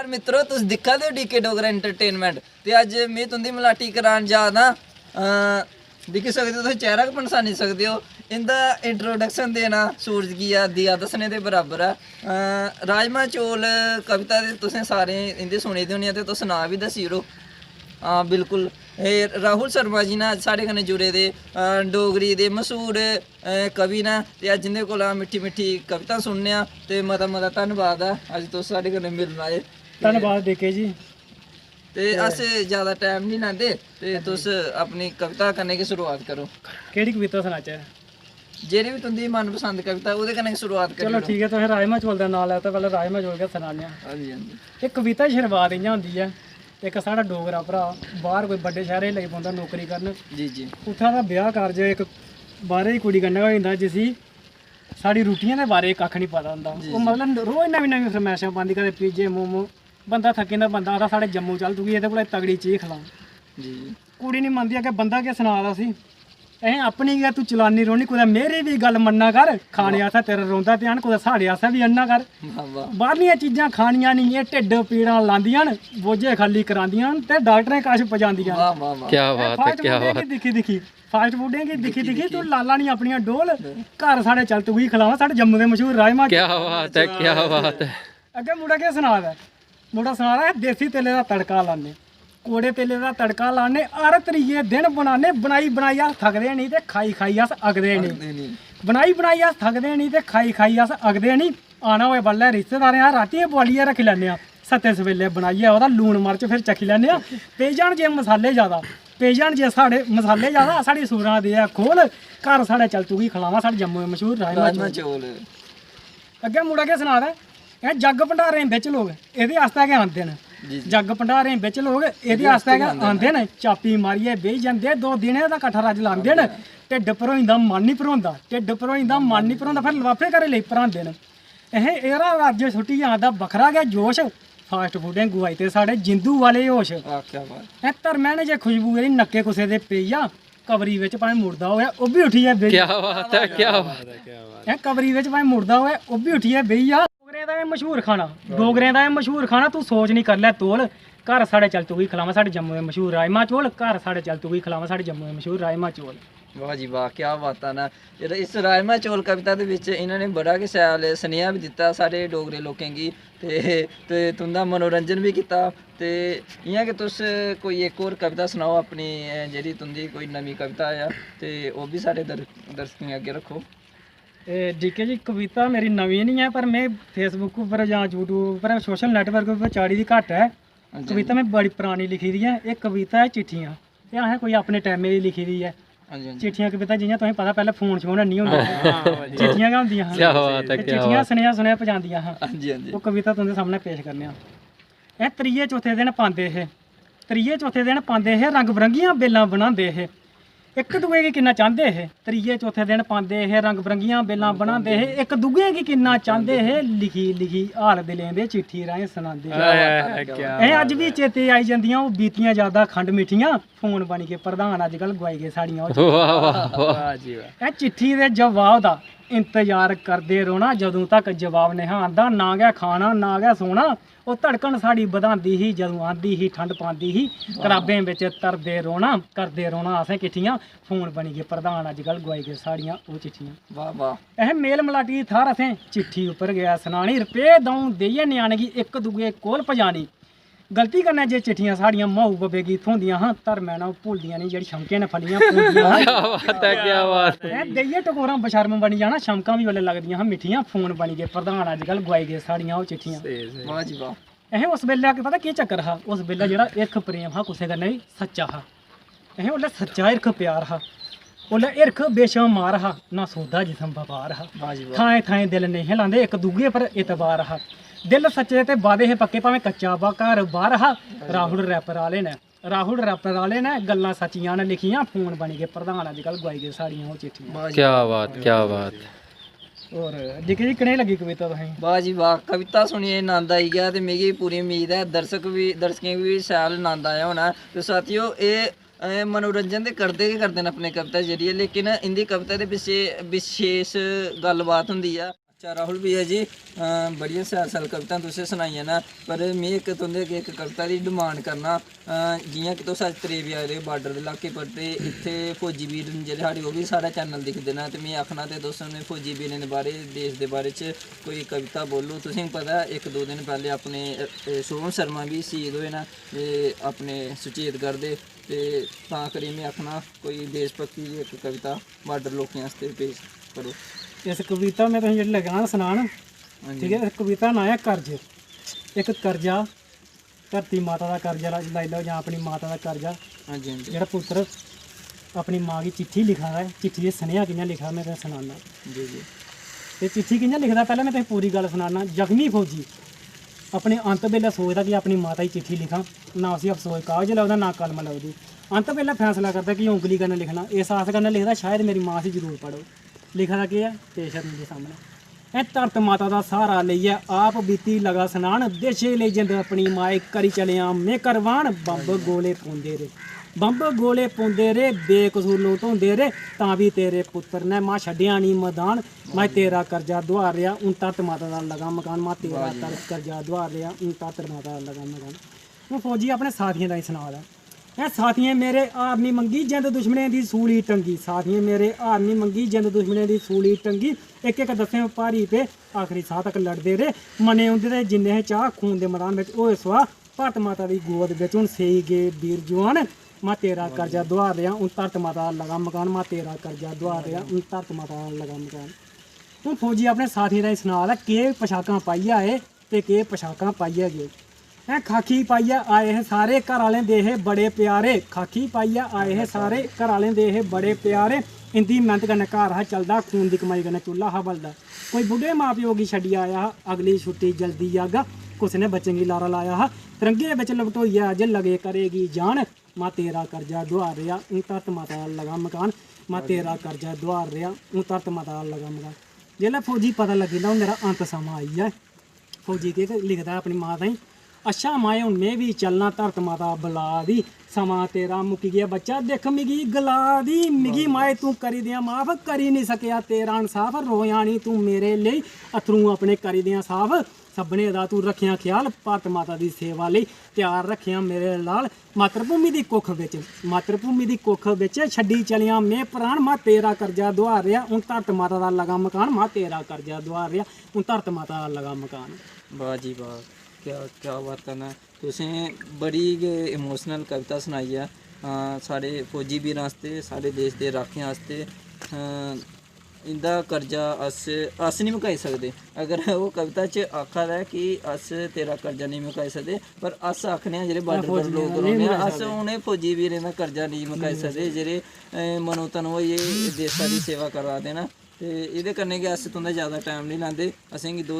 यार मित्रों तुस दिक्खा दे हो डीके डोगरा एंटरटेनमेंट ते अज्ज में तुंदी मलाटी करान जा ना दिक्खी सकदे हो तुस चेहरा गै पन्छानी सकदे हो इंदा इंट्रोडक्शन देना सूरज गी दिया दस्सने दे बराबर है। राजमा चौल कविता दे तुसें सारें इंदी सुनी दी होनी ते तुस नांऽ बी दस्सी ओड़ो। हाँ बिल्कुल राहुल शर्मा जी ने साढ़े कन्नै जुड़े दे डोगरी दे मशहूर कवि ने ते अज्ज इंदे कोला मिट्ठी मिट्ठी कविता सुनने आं ते मता मता धन्नवाद है अज्ज तुस साढ़े कन्नै मिलन आए। धन्नवाद डीके जी। ते अस ज़्यादा टाइम नहीं लैंदे ते तुस अपनी कविता कन्नै गै शुरुआत करो। केह्ड़ी कविता सनाचै? जेह्ड़ी भी तुंदी मनपसंद कविता ओह्दे कन्नै शुरुआत करो। चलो ठीक है, तुसें राजमा चौल का नाम लैता, पैह्लें राजमा चौल गै सनाने आं। हाँ जी हाँ जी। एह् कविता दी शुरुआत इ'यां होंदी ऐ, इक साढ़ा डोगरा भरा बाहर कोई बड्डे शैह्रे च लगी पौंदा नौकरी करन, जी जी उत्थै दा ब्याह कारज इक बाह्रे दी कुड़ी कन्नै होई जंदा जिसी साढ़ी रुट्टियें दे बारे च कक्ख नहीं पता होंदा। ओह् मतलब रोज नमीं नमीं फरमैशां पांदी, कदें पिज्जे मोमो। बंदा थक्की जंदा, बंदा आखदा साढ़े जम्मू चल तुगी एह्दे कोला तगड़ी चीज खला। जी कुड़ी नहीं मनदी, अग्गें बंदा केह् सना दा उसी, अहें अपनी गै तू चलानी रौह्नी, कुदै मेरी भी गल्ल मन्ना कर, खाने आस्तै तेरा रौंदा ध्यान, कुदै साढ़े आस्तै बी अन्ना कर। वाह वाह बाहरलियां चीज़ां खानियां नहीं, एह् ढिड्ड पीड़ां लांदियां न, बोझे खाली करांदियां न ते डॉक्टरें कश पजांदियां न। वाह वाह वाह क्या बात है, क्या बात। दिक्खी दिक्खी फास्ट फूडें गी दिक्खी दिक्खी तू लाला नहीं अपनियां डोल, घर साढ़े चल तुगी खिलावां साढ़े जम्मू दे मशहूर राजमा। क्या बात है, क्या बात है। अग्गे मुड़ा केह् सना दा, मुड़ा सना दा देसी तेले दा तड़का लाने, कोड़े तेले दा तड़का लाने, हर त्रीए दिन बनाने, बनाई बनाई अस थकदे नहीं ते खाई खाई अस अगदे नहीं, बनाई बनाई अस थकदे नहीं ते खाई खाई अस अगदे नहीं। आना होए बल्ले रिश्तेदारें अस रातीं बोआलियै रखी लैन्ने आं, सत्ते सवेले बनाइयै ओह्दा लून मर्च फिर चक्खी लैन्ने आं। पेई जान जे मसाले ज़्यादा, पेई जान जे साढ़े मसाले ज़्यादा, साढ़ी सूरां दे खोल, घर साढ़े चल तुगी खलावां साढ़े जम्मू दे मशहूर राजमा चौल। अग्गे मुड़ा केह् सना दा, एह् जग भंडारें बिच लोग एह्दे आस्तै गै आंदे न, जग भंडारें बिच लोग एह्दे आस्तै गै आंदे न, चापी मारियै बेही जंदे, 2 दिनें दा कट्ठा रज लांदे न, ढिड्ड भरोई जंदा मन नहीं भरोंदा, ढिड्ड भरोई जंदा मन नहीं भरोंदा, फिर लफाफे घरे लेई भरांदे न। एह्दा राज्य छुट्टी आंदा बखरा गै जोश, फास्ट फूडें गुआई ते साढ़े जिंदू वाले होश। धर्मै ने जे खुशबू एह्दी नक्के कुसै दे पेई जा, कबरी बिच भाएं मुड़दा होऐ ओह् बी उठियै बेही जा। क्या बात है, क्या बात है। कबरी बिच भाएं मुड़दा होऐ ओह् बी उठियै बेही जा। डोगरें दा एह् मशहूर खाना, डोगरें दा एह् मशहूर खाना, तू सोच नहीं कर लै तोल, घर साढ़े चल तुगी खलावां साढ़े जम्मू दे मशहूर राजमा चौल, घर साढ़े चल तुगी खलावां साढ़े जम्मू दे मशहूर राजमा चौल। वाह जी वाह क्या बात है ना। इस राजमा चौल कविता दे विच इन्होंने बड़ा गै शैल सनेहा भी दिता साढ़े डोगरे लोकें गी ते तुंदा मनोरंजन भी किया। ते इ'यां कि तुस कोई एक होर कविता सनाओ अपनी, जेह्ड़ी तुंदी कोई नमीं कविता है ते ओह् भी साढ़े दर्शकें अग्गें रखो। डीके जी कविता मेरी नवीं नहीं है, पर मैं फेसबुक उप्पर जां यूट्यूब उप्पर सोशल नेटवर्क उप्पर चाढ़ी दी घट्ट है। कविता में बड़ी पुरानी लिखी दी है। एक कविता है चिट्ठियाँ, एह् असें कोई अपने टाइमे दी लिखी दी है। चिट्ठियाँ कविता जि'यां तुसें पता पैह्लें फोन शोन हैनी होंदे, चिट्ठियां गै होंदियां हियां। क्या बात है, क्या चिट्ठियां सनेहा सुनेहा पजांदियां हां। हां जी हां जी। ओह् कविता तुंदे सामने पेश करने आं। एह् त्रिये चौथे दिन पांदे हे, त्रिये चौथे दिन पांदे हे, रंग बरंगियां बेलां बनांदे हे, एक दुए गी किन्ना चांह्दे हे। त्रिये चौथे दिन पांदे हे, रंग बरंगियां बेलां बनांदे हे, एक दुए गी किन्ना चांह्दे हे, लिखी लिखी हाल दिलें दे चिट्ठी राहें सनांदे हे। अज्ज भी चेते आई जंदियां ओह् बीतियां यादां खंड मिट्ठियां, फोन बनी के प्रधान अजकल गुआई गए साड़ियां ओह्। चिट्ठी दे जवाब दा इंतजार करदे रौह्ना, जदों तक जवाब नहीं आंदा, ना गै खाना ना गै सोना, ओह् धड़कन साड़ी बधांदी ही, जदों आंदी ही ठंड पांदी ही, कताबें बिच तरदे रौह्ना, करदे रौह्ना असें किट्ठियां, फोन बनी गे प्रधान अजकल गुआई गए साड़ियां ओह् चिट्ठियां। वाह वाह। अहें मेल मलाटी दी थाह्र असें चिट्ठी उप्पर गया सनानी, रपे दऊं देइयै ञ्याणे गी इक दुए कोल पजानी। गलती कन्नै जे चिट्ठियां साड़ियां माऊ बब्बे गी थ्होंदियां हां, धर्मै ने ओह् भुलदियां नहीं जेह्ड़ी शमकें ने फलियां फूंदियां हां। क्या बात है, क्या बात है। देइयै टकोरां बशर्म बनी जाना, शमकां भी वेल्ले लगदियां हां मिट्ठियां, फोन बनी गे प्रधान अजकल गुआई गए साड़ियां ओह् चिट्ठियां। वाह जी वाह। अहें उस बेल्लै पता केह् चक्कर हा, उस बेल्लै जेह्ड़ा हिरख प्रेम हा कुसै कन्नै बी सच्चा हा, अहें उसलै सच्चा हिरख प्यार हा, उसलै हिरख बेशुमार हा, ना सौदा जिसम बपार हा, थाएं थाएं दिल नहीं लांदे, इक दुए पर एतबार हा, दिल सच्चे ते वादे हे पक्के भावें कच्चा घर बार हा। राहुल रैपर आह्ले ने गल्लां सच्चियां ने लिखियां, फोन बनी गे प्रधान अजकल गुआई गए साड़ियां ओह् चिट्ठियां। क्या बात, क्या बात। और डीके जी कनेही लगी कविता तुसें? वाह जी वाह कविता सुनिए नंद आई गया, ते मिगी पूरी उम्मीद है दर्शकें गी बी शैल नंद आया होना। ते साथियों एह् मनोरंजन ते करदे गै करदे न अपने कविता जरिए, लेकिन इंदी कविता दे पिच्छे विशेष गल्लबात होंदी है। अच्छा राहुल भैया जी बड़ियां शैल शैल कविता तुसें सनाइयां ना पर में इक तुंदे अग्गें इक कविता दी डिमांड करना जियां कि तुस अज्ज त्रेबी आए दे हो बार्डर दे इलाके पर ते इत्थे फौजी वीर न जेह्ड़े साढ़े ओह् बी साढ़ा चैनल दिखदे न ते में आखना ते तुस उ'नें फौजी वीरें दे बारे देश दे बारे च कोई कविता बोलो तुसेंगी पता है इक दो दिन पैह्ले अपने शुभम शर्मा भी शहीद होए न ते अपने सुचेतगढ़ दे ते तां करियै में आखना कोई देश भगती दी इक कविता बार्डर लोकें आस्ते पेश करो इस कविता में तुसें जेह्ड़ी लग्गा सनान ठीक है इस कविता दा नां है कर्ज एक कर्जा धरती माता दा कर्जा लाई लैओ जां अपनी माता दा कर्जा हाँ जी हाँ जी जेह्ड़ा पुत्तर अपनी मां गी चिट्ठी लिखा दा है चिट्ठी दा सनेहा कि'यां लिखा दा में तुसें सनाना जी जी ते चिट्ठी कि'यां लिखदा पैह्लें में तुसें पूरी गल्ल सनाना जख्मी फौजी अपने अंत बेल्लै सोचदा कि अपनी माता गी चिट्ठी लिखां ना उसी अफसोस कागज लभदा ना कलम लभदी अंत बेल्लै फैसला करदा कि उंगली कन्नै लिखना इस आस कन्नै लिखदा शायद मेरी मां इसी जरूर पढ़ो लिखा दा केह् है पेश है तुंदे सामने ए धरत माता दा सहारा लेइयै आप बीती लगा स्नान देशे लेई जंद अपनी माए करी चलेआं में करवान बंब गोले पौंदे रे बंब गोले पौंदे रे बेकसूर लोग ढोंदे रे तां भी तेरे पुत्तर ने मां छड्डेआ नी मैदान मैं तेरा कर्जा दुआर रेहा हून धरत माता दा लगा मकान मां तेरा कर्जा दुआर रेहा हून धरत माता दा लगा मकान हून फौजी अपने साथियें ताईं सना दा ऐ साथियें मेरे हार नी मंगी जिंद दुश्मनें दी सूली टंगी साथियें मेरे हार नी मंगी जिंद दुश्मनें दी सूली टंगी इक इक दस्सें भारी पे आखरी साह तक लड़दे रे मने उंदे ते जिन्ने चाह खून दे मैदान बिच होए सुआ भारत माता दी गोद बिच हून सेई गे वीर जवान मां तेरा कर्जा दुआर रेहा हून धरत माता दा लगा मकान मां तेरा कर्जा दुआर रेहा हून धरत माता दा लगा मकान हून फौजी अपने साथियें ताईं सना दा केह् पशाकां पाइयै आए ते केह् पशाकां पाइयै गे हैं खाकी पाइयै आए हे सारे घर आह्लें दे हे बड़े प्यारे खाकी पाइयै आए हे सारे घर आह्लें दे हे बड़े प्यारे इंदी मेहनत कन्नै घर हा चलदा खून दी कमाई कन्नै चुल्हा हा बलदा कोई बुढ़े मां प्यो गी छड्डी आया हा अगली छुट्टी जल्दी आगा कुसै ने बच्चें गी लारा लाया हा तिरंगे बिच लपटोइयै अज्ज लगे करेगी जान मां तेरा कर्जा दुआर रेहा हून धरत माता दा लगा मकान मां तेरा कर्जा दुआर रेहा हून धरत माता दा लगा मकान जेल्लै फौजी पता लग्गी जंदा हून मेरा अंत समां आई गेआ फौजी केह् लिखदा अपनी मां ताईं अच्छा माए हून में भी चलना धरत माता बला दी समां तेरा मुक्की गया बच्चा दिक्ख मिगी गला दी मिगी माए तू करी देआं माफ करी नहीं सकेआ तेरा इंसाफ रोया नहीं तू मेरे लेई अथरू अपने करी देआं साफ सभनें दा तू रखेआं ख्याल भारत माता दी सेवा लेई त्यार रखेआं मेरे लाल मातृभूमि दी कुख बिच मातृभूमि दी कुख बिच छड्डी चलियां में प्राण मां तेरा कर्जा दुआर रेहा हून धरत माता दा लगा मकान मां तेरा कर्जा दुआर रेहा हून धरत माता दा लगा मकान वाह जी वाह क्या बात करना तुसें बड़ी गै इमोशनल कविता सनाई है साढ़े फौजी वीरां आस्ते साढ़े देश दे राखें आस्ते इंदा कर्जा अस नहीं मुकाई सकदे अगर वो कविता च आखा दा है कि अस तेरा कर्जा नहीं मुकाई सकदे पर अस आखने आं जेह्ड़े बार्डर पर लोग रौह्ने आं अस उ'नें फौजी वीरें दा कर्जा नहीं मुकाई सकदे जेह्ड़े मनो तन होइयै देशा दी सेवा करा दे न ते एह्दे कन्नै गै अस तुं'दा ज़्यादा टाइम नहीं लांदे असेंगी दो